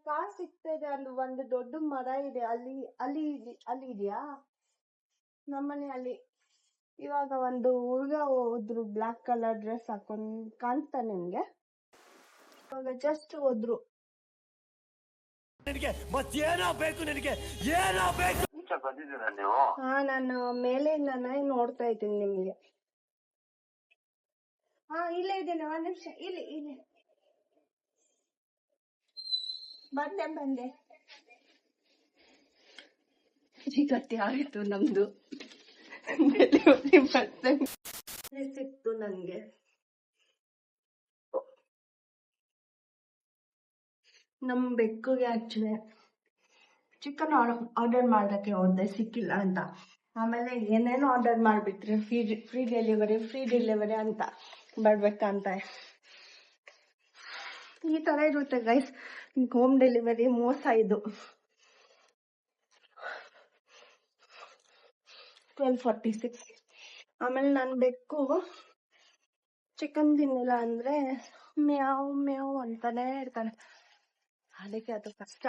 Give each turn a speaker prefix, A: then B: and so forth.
A: Car ಸಿಗ್ತಾ ಇದೆ. ಅಲ್ಲಿ ಒಂದು ದೊಡ್ಡ ಮರ ಇದೆ. ಅಲ್ಲಿ ಇದೆಯಾ ನಮ್ಮನೆ ಅಲ್ಲಿ. ಇವಾಗ ಒಂದು ಹುಡುಗ ಹೋದ್ರು, ಬ್ಲಾಕ್ ಕಲರ್ ಡ್ರೆಸ್ ಹಾಕೊಂಡ್. ಕಾಣಿಸ್ತಾ ನಿಮ್ಗೆ? ಇವಾಗ ಜಸ್ಟ್ ಹೋದ್ರು. ಹಾ, ನಾನು ಮೇಲಿಂದಾನೆ ನೋಡ್ತಾ ಇದ್ದೀನಿ ನಿಮ್ಗೆ. ಹಾ, ಇಲ್ಲೇ ಇದ್ದೇನೆ. ಒಂದ್ ನಿಮಿಷ. ಇಲ್ಲಿ ಬಂದೆ. ಗಟ್ಟಿ ಆಗಿತ್ತು ನಮ್ದು. ಸಿಕ್ತು ನನ್ಗೆ. ನಮ್ ಬೆಕ್ಕುಗೆ ಆಕ್ಚುಲಿ ಚಿಕನ್ ಆರ್ಡರ್ ಮಾಡೋಕ್ಕೆ ಹೋದೆ, ಸಿಕ್ಕಿಲ್ಲ ಅಂತ. ಆಮೇಲೆ ಏನೇನೋ ಆರ್ಡರ್ ಮಾಡ್ಬಿಟ್ರೆ ಫ್ರೀ ಡೆಲಿವರಿ ಅಂತ ಬರ್ಬೇಕಂತ. ಈ ತರ ಇರುತ್ತೆ ಗೈಸ್ ಹೋಮ್ ಡೆಲಿವರಿ. ಮೋಸ ಇದು. 12:46. ಆಮೇಲೆ ನನ್ ಬೆಕ್ಕು ಚಿಕನ್ ತಿನ್ನಿಲ್ಲ ಅಂದ್ರೆ ಮ್ಯಾವ್ ಮ್ಯಾವ್ ಅಂತಾನೆ ಇರ್ತಾನೆ. ಅದಕ್ಕೆ ಅದು ಕಷ್ಟ.